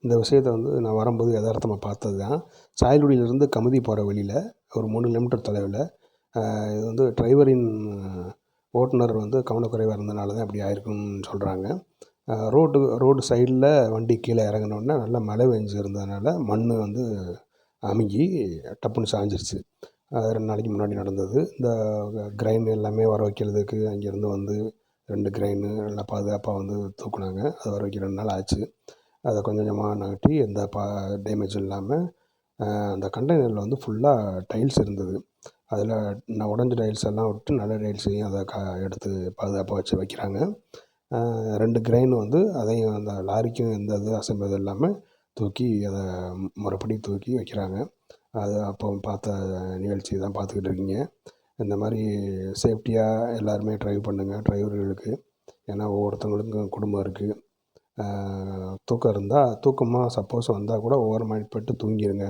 இந்த விஷயத்த வந்து நான் வரும்போது எதார்த்தமா பார்த்தது தான். சாயல்குடியிலேருந்து கமுதி போகிற வழியில் ஒரு 3 கிலோமீட்டர் தொலைவில் இது வந்து டிரைவரின் ஓட்டுநர் வந்து கவனக்குறைவாக இருந்தனால தான் இப்படி ஆயிருக்குன்னு சொல்கிறாங்க. ரோடு சைடில் வண்டி கீழே இறங்குனோனே நல்லா மழை பெஞ்சிருந்ததுனால மண் வந்து அமுங்கி டப்புன்னு சாஞ்சிருச்சு. அது 2 நாளைக்கு முன்னாடி நடந்தது. இந்த கிரெயின் எல்லாமே வர வைக்கிறதுக்கு அங்கேருந்து வந்து 2 கிரெயினு நல்லா பாதுகாப்பாக வந்து தூக்குனாங்க. அது வர வைக்க 2 நாள் ஆச்சு. அதை கொஞ்சம் கொஞ்சமாக நகட்டி எந்த டேமேஜும் இல்லாமல் அந்த கண்டெய்னரில் வந்து ஃபுல்லாக டைல்ஸ் இருந்தது. அதில் உடஞ்ச டைல்ஸ் எல்லாம் விட்டு நல்ல டைல்ஸையும் அதை எடுத்து பாதுகாப்பாக வச்சு வைக்கிறாங்க. 2 கிரெயின் வந்து அதையும் அந்த லாரிக்கும் எந்த இது அசைவது இல்லாமல் தூக்கி அதை முறைப்படி தூக்கி வைக்கிறாங்க. அது அப்போ பார்த்த நிகழ்ச்சி தான் பார்த்துக்கிட்டு இருக்கீங்க. இந்த மாதிரி சேஃப்டியாக எல்லாருமே ட்ரைவ் பண்ணுங்கள் டிரைவர்களுக்கு. ஏன்னா ஒவ்வொருத்தவங்களுக்கும் குடும்பம் இருக்குது. தூக்கம் இருந்தால் தூக்கமாக சப்போஸ் வந்தால் கூட ஓரமாயிப்பட்டு தூங்கிடுங்க.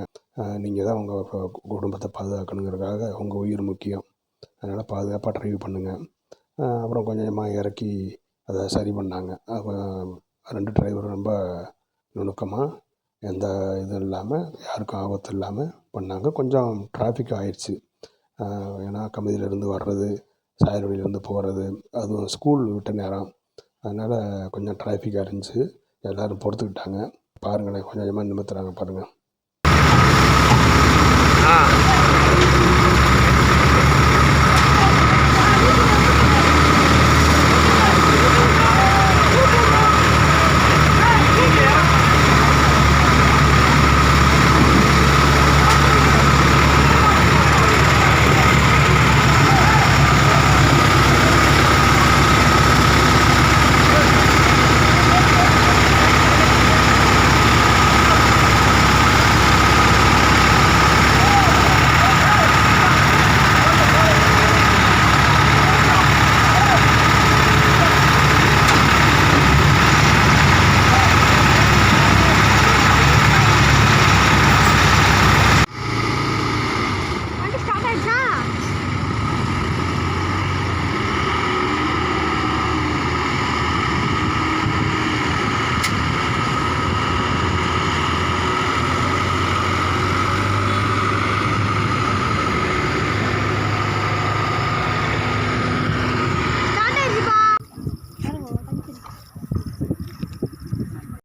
நீங்கள் தான் உங்கள் குடும்பத்தை பாதுகாக்கணுங்கிறதுக்காக உங்கள் உயிர் முக்கியம். அதனால் பாதுகாப்பாக ட்ரைவ் பண்ணுங்கள். அப்புறம் கொஞ்சம் கொஞ்சமாக இறக்கி அதை சரி பண்ணாங்க. அப்போ 2 டிரைவரும் ரொம்ப நுணுக்கமாக எந்த இதுவும் இல்லாமல் யாருக்கும் ஆபத்து இல்லாமல் பண்ணாங்க. கொஞ்சம் டிராஃபிக் ஆயிடுச்சு. ஏன்னா கமுதியிலேருந்து வர்றது, சாயல்குடியிலேருந்து போகிறது, அதுவும் ஸ்கூல் விட்ட நேரம். அதனால் கொஞ்சம் டிராஃபிக்காக இருந்துச்சு. எல்லோரும் பொறுத்துக்கிட்டாங்க. பாருங்களேன், கொஞ்சம் கொஞ்சமாக நிமித்துறாங்க பாருங்கள்.